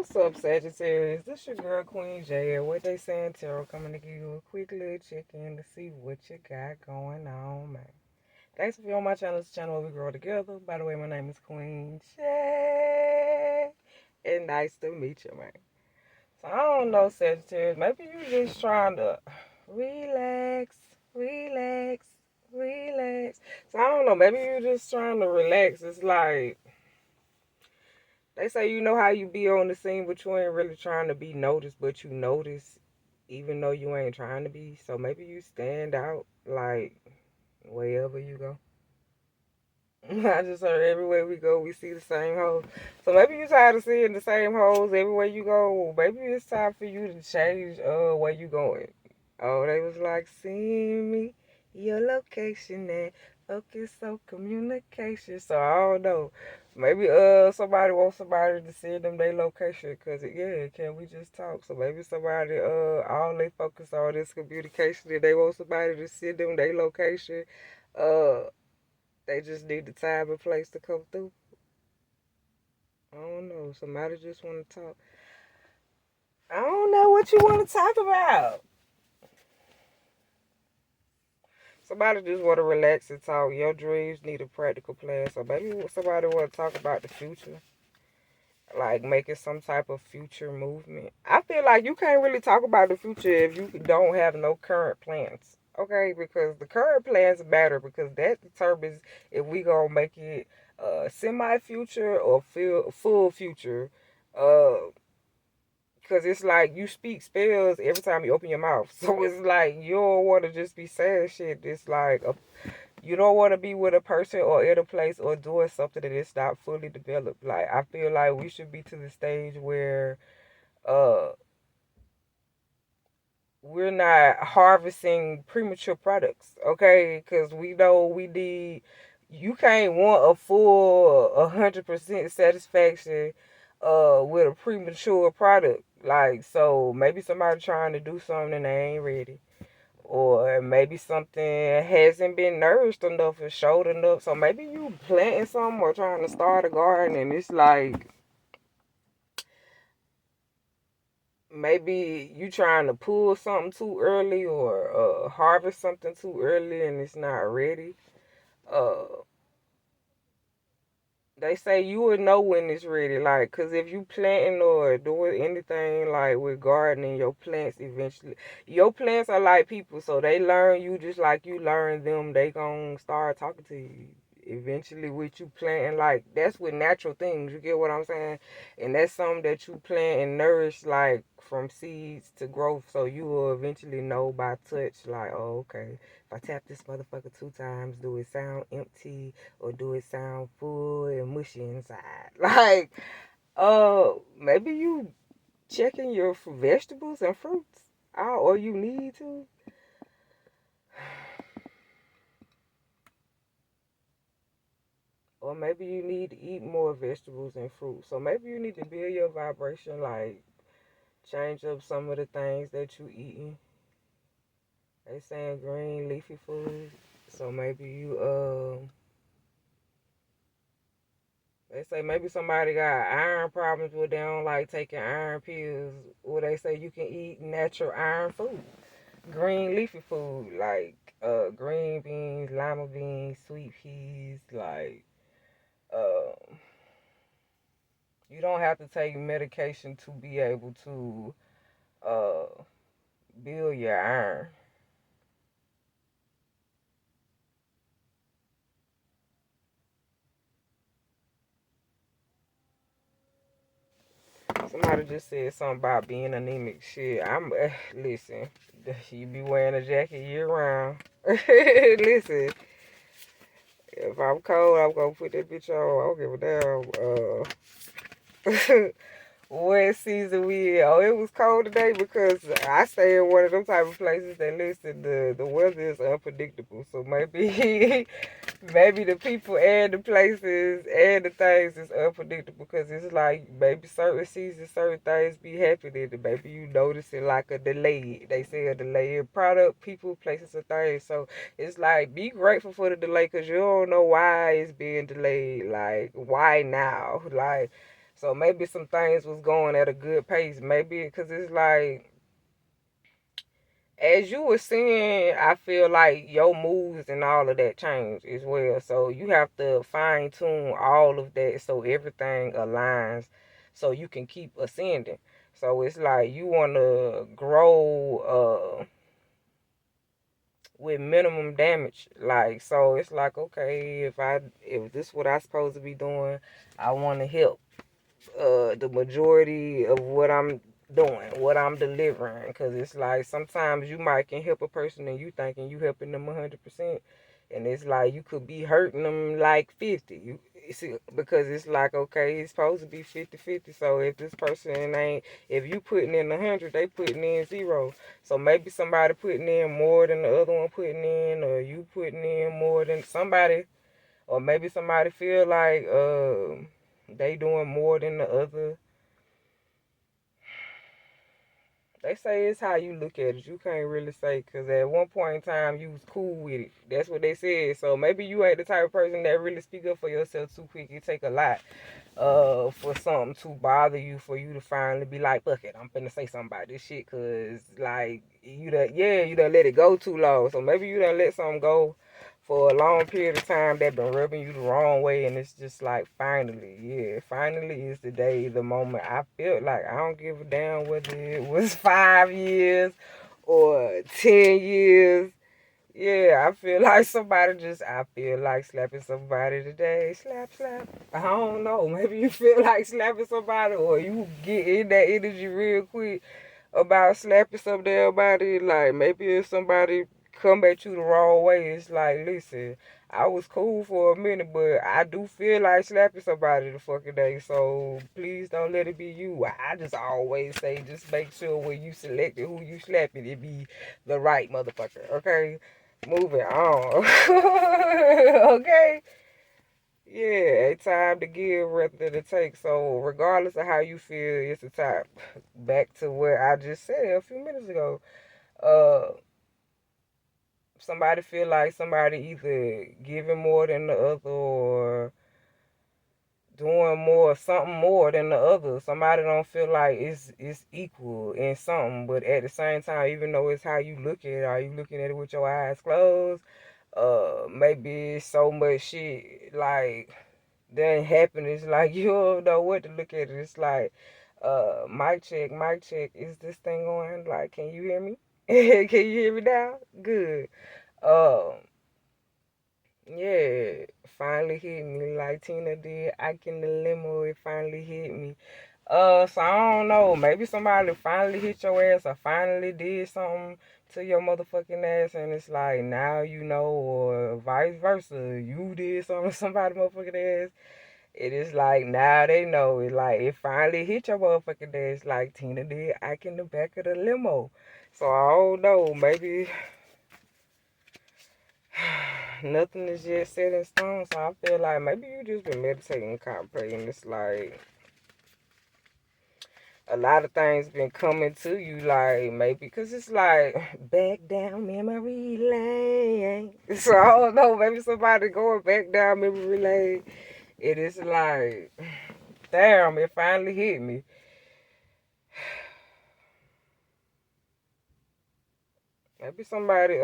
What's up, Sagittarius? This your girl Queen J. What they saying, Tarot, coming to give you a quick little check-in to see what you got going on, man. Thanks for being on my channel. It's a channel where we grow together. By the way, my name is Queen J. And nice to meet you, man. So I don't know, Sagittarius. Maybe you just trying to relax, relax, relax. So I don't know. Maybe you just trying to relax. It's like they say, you know how you be on the scene, but you ain't really trying to be noticed, but you notice even though you ain't trying to be. So maybe you stand out like wherever you go. I just heard everywhere we go, we see the same hoes. So maybe you tired of seeing the same hoes everywhere you go. Well, maybe it's time for you to change where you going. Oh, they was like, seeing me, your location and focus on communication. So I don't know. Maybe somebody wants somebody to send them their location, cause yeah, can we just talk? So maybe somebody all they focus on is communication and they want somebody to send them their location. Uh they just need the time and place to come through. I don't know. Somebody just want to talk. I don't know what you want to talk about. Somebody just want to relax and talk. Your dreams need a practical plan. So maybe somebody want to talk about the future. Like making some type of future movement. I feel like you can't really talk about the future if you don't have no current plans. Okay, because the current plans matter because that determines if we gonna make it semi future or full future. Uh, because it's like you speak spells every time you open your mouth. So it's like you don't want to just be saying shit. It's like you don't want to be with a person or in a place or doing something that is not fully developed. Like I feel like we should be to the stage where uh we're not harvesting premature products, okay? Because we know we need. You can't want a full 100% satisfaction with a premature product. Like so, maybe somebody trying to do something and they ain't ready. Or maybe something hasn't been nourished enough or showed enough. So maybe you planting something or trying to start a garden and it's like maybe you trying to pull something too early or harvest something too early and it's not ready. Uh, they say you would know when it's ready, like, cause if you planting or doing anything like with gardening, your plants are like people, so they learn you just like you learn them. They gonna start talking to you eventually with you planting. Like that's with natural things. You get what I'm saying? And that's something that you plant and nourish like from seeds to growth. So you will eventually know by touch, like, oh, okay. If I tap this motherfucker 2 times, do it sound empty? Or do it sound full and mushy inside? Like, maybe you checking your vegetables and fruits out, or you need to. Or maybe you need to eat more vegetables and fruits. So maybe you need to build your vibration, like change up some of the things that you eating. They saying green leafy foods. So maybe you they say maybe somebody got iron problems where they don't like taking iron pills. Or they say you can eat natural iron food. Green leafy food like green beans, lima beans, sweet peas, like uh you don't have to take medication to be able to uh build your iron. Somebody just said something about being anemic. Shit, listen. You be wearing a jacket year round. Listen, if I'm cold, I'm gonna put that bitch on. I don't give a damn. What season we in? Oh, it was cold today because I stay in one of them type of places that listen, the weather is unpredictable. So maybe maybe the people and the places and the things is unpredictable because it's like maybe certain seasons, certain things be happening and maybe you notice it like a delay. They say a delayed product, people, places, and things. So it's like be grateful for the delay because you don't know why it's being delayed. Like why now? Like So maybe some things was going at a good pace. Maybe because it's like, as you were saying, I feel like your moves and all of that change as well. So you have to fine tune all of that so everything aligns so you can keep ascending. So it's like you want to grow with minimum damage. Like, so it's like, okay, if this is what I supposed to be doing, I want to help the majority of what I'm doing, what I'm delivering. Because it's like sometimes you might can help a person and you thinking you helping them 100%. And it's like you could be hurting them like 50. You see, because it's like, okay, it's supposed to be 50-50. So if this person ain't, if you putting in 100, they putting in 0. So maybe somebody putting in more than the other one putting in, or you putting in more than somebody, or maybe somebody feel like they doing more than the other. They say it's how you look at it. You can't really say, because at one point in time you was cool with it. That's what they said. So maybe you ain't the type of person that really speak up for yourself too quick. It take a lot for something to bother you, for you to finally be like, fuck it, I'm finna say something about this shit, because like you done let it go too long. So maybe you done let something go for a long period of time that been rubbing you the wrong way, and it's just like finally is the day, the moment. I felt like I don't give a damn whether it was 5 years or 10 years. Yeah, I feel like I feel like slapping somebody today. Slap, slap. I don't know. Maybe you feel like slapping somebody, or you get in that energy real quick about slapping some damn body. Like, maybe if somebody come at you the wrong way, it's like, listen, I was cool for a minute, but I do feel like slapping somebody the fucking day. So please don't let it be you. I just always say, just make sure when you select who you slapping, it be the right motherfucker. Okay, moving on. Okay. Yeah, a time to give rather than to take. So regardless of how you feel, it's a time. Back to what I just said a few minutes ago. Uh, somebody feel like somebody either giving more than the other, or doing something more than the other. Somebody don't feel like it's equal in something, but at the same time, even though it's how you look at it, are you looking at it with your eyes closed? Maybe it's so much shit like then happen. It's like you don't know what to look at. It's like, mic check, mic check. Is this thing going? Like, can you hear me? Can you hear me now? Good. Um, yeah, finally hit me like Tina did. I can the limo. It finally hit me. So I don't know. Maybe somebody finally hit your ass, or finally did something to your motherfucking ass, and it's like now you know, or vice versa. You did something to somebody motherfucking ass. It is like now they know. It like it finally hit your motherfucking ass like Tina did Ike in the back of the limo. So I don't know. Maybe nothing is yet set in stone. So I feel like maybe you just been meditating and contemplating. It's like a lot of things been coming to you, like maybe because it's like back down memory lane. So I don't know. Maybe somebody going back down memory lane. It is like, damn, it finally hit me. Maybe somebody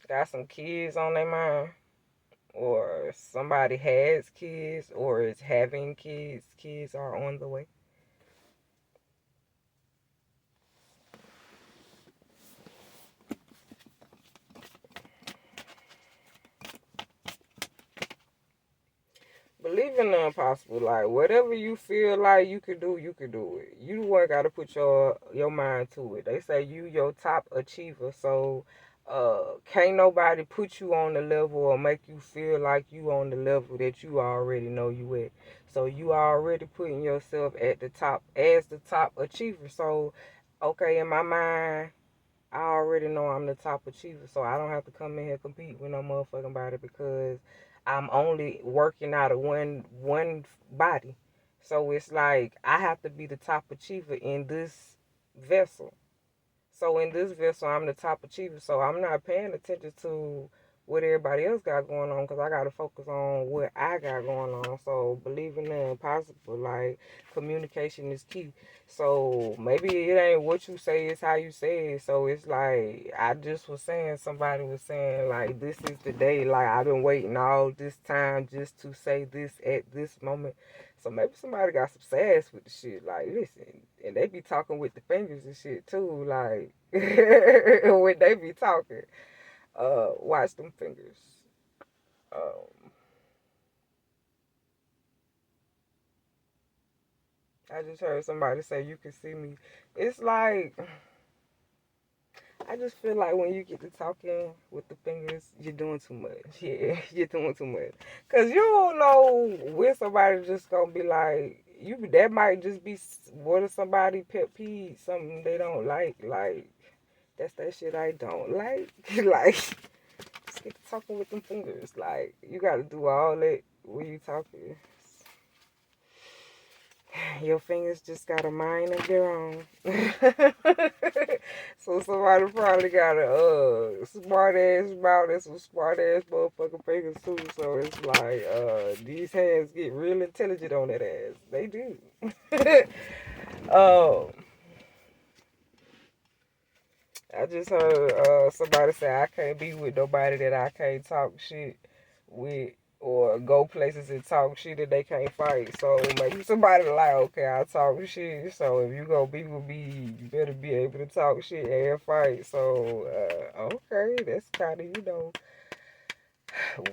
got some kids on their mind, or somebody has kids, or is having kids. Kids are on the way. Believe in the impossible. Like whatever you feel like you could do, you could do it. You work gotta put your mind to it. They say you your top achiever, so can't nobody put you on the level or make you feel like you on the level that you already know you at. So you already putting yourself at the top as the top achiever. So okay, in my mind, I already know I'm the top achiever, so I don't have to come in here compete with no motherfucking body, because I'm only working out of one body. So it's like I have to be the top achiever in this vessel. So in this vessel, I'm the top achiever. So I'm not paying attention to what everybody else got going on, because I got to focus on what I got going on. So believe in the impossible. Like, communication is key. So maybe it ain't what you say, it's how you say it. So it's like, I just was saying, somebody was saying, like, this is the day. Like, I've been waiting all this time just to say this at this moment. So maybe somebody got some sass with the shit. Like, listen, and they be talking with the fingers and shit too. Like, when they be talking. Watch them fingers. Um, I just heard somebody say you can see me. It's like, I just feel like when you get to talking with the fingers, you're doing too much. Yeah, you're doing too much. Cause you don't know when somebody just gonna be like, that might just be what if somebody pet peeve, something they don't like. Like, that's that shit I don't like. Like, just get to talking with them fingers. Like, you gotta do all that when you talking. Your fingers just got a mind of their own. So somebody probably got a smart ass mouth and some smart ass motherfucking fingers too. So it's like these hands get real intelligent on that ass. They do. um I just heard somebody say I can't be with nobody that I can't talk shit with, or go places and talk shit that they can't fight. So maybe somebody like, okay, I talk shit. So if you gonna be with me, you better be able to talk shit and fight. So okay, that's kind of,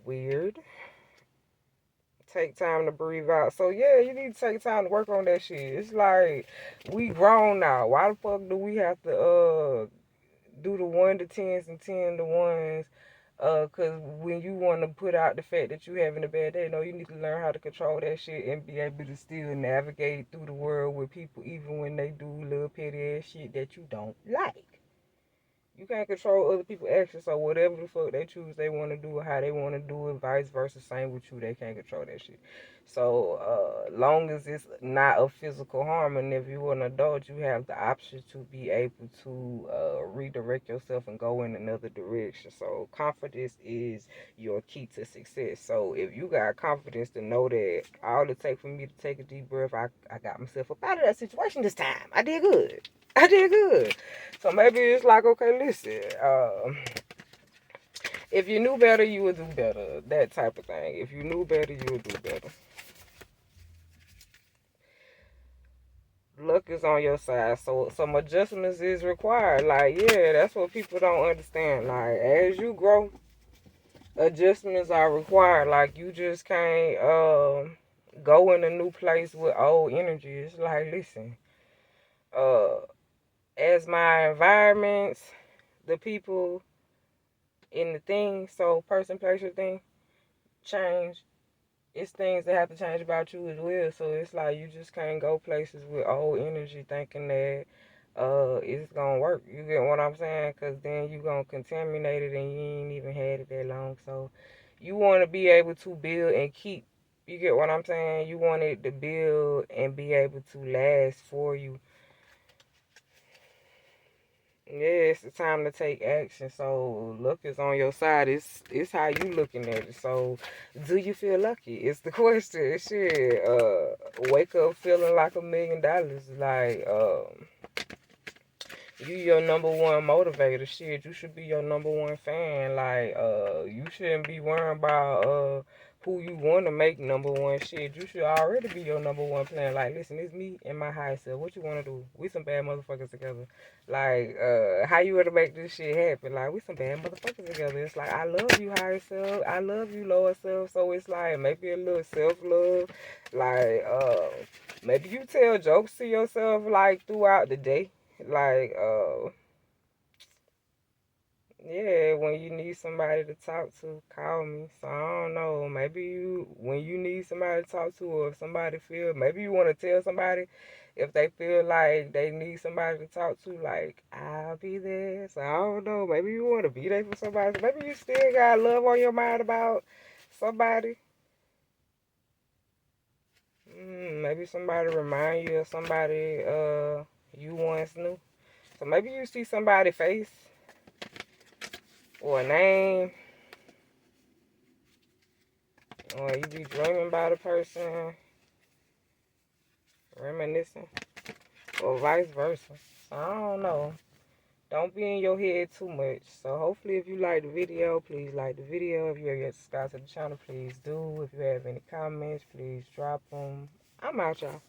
weird. Take time to breathe out. So yeah, you need to take time to work on that shit. It's like, we grown now. Why the fuck do we have to do the 1 to 10s and 10 to 1s? Cause when you want to put out the fact that you having a bad day, no, you need to learn how to control that shit and be able to still navigate through the world with people, even when they do little petty ass shit that you don't like. You can't control other people's actions, so whatever the fuck they choose they want to do or how they want to do it, vice versa, same with you, they can't control that shit. So, long as it's not a physical harm, and if you're an adult, you have the option to be able to redirect yourself and go in another direction. So, confidence is your key to success. So, if you got confidence to know that all it takes for me to take a deep breath, I got myself up out of that situation this time. I did good. I did good. So maybe it's like, okay, listen, if you knew better, you would do better. That type of thing. If you knew better, you would do better. Luck is on your side, so some adjustments is required. Like, yeah, that's what people don't understand. Like, as you grow, adjustments are required. Like, you just can't go in a new place with old energy. It's like, listen, uh, as my environments, the people in the thing, so person, place, or thing, change, it's things that have to change about you as well. So it's like, you just can't go places with old energy thinking that it's gonna work. You get what I'm saying? Because then you gonna contaminate it and you ain't even had it that long. So you want to be able to build and keep. You get what I'm saying? You want it to build and be able to last for you. Yeah, it's the time to take action. So luck is on your side. It's how you looking at it. So do you feel lucky? It's the question. Shit. Wake up feeling like $1,000,000. Like, you your number one motivator. Shit, you should be your number one fan. Like, you shouldn't be worrying about who you want to make number one. Shit, you should already be your number one plan. Like, listen, it's me and my high self. What you want to do? We some bad motherfuckers together. Like, how you want to make this shit happen? Like, we some bad motherfuckers together. It's like, I love you, higher self. I love you, lower self. So it's like, maybe a little self love. Like, maybe you tell jokes to yourself like throughout the day. Like, yeah, when you need somebody to talk to, call me. So I don't know, maybe when you need somebody to talk to, or if somebody feel, maybe you want to tell somebody if they feel like they need somebody to talk to, like, I'll be there. So I don't know, maybe you want to be there for somebody. Maybe you still got love on your mind about somebody. Maybe somebody remind you of somebody you once knew. So maybe you see somebody's face or a name, Or you be dreaming about a person, reminiscing, or vice versa. So I don't know. Don't be in your head too much. So hopefully if you like the video, please like the video. If you have yet subscribed to the channel, please do. If you have any comments, please drop them. I'm out, y'all.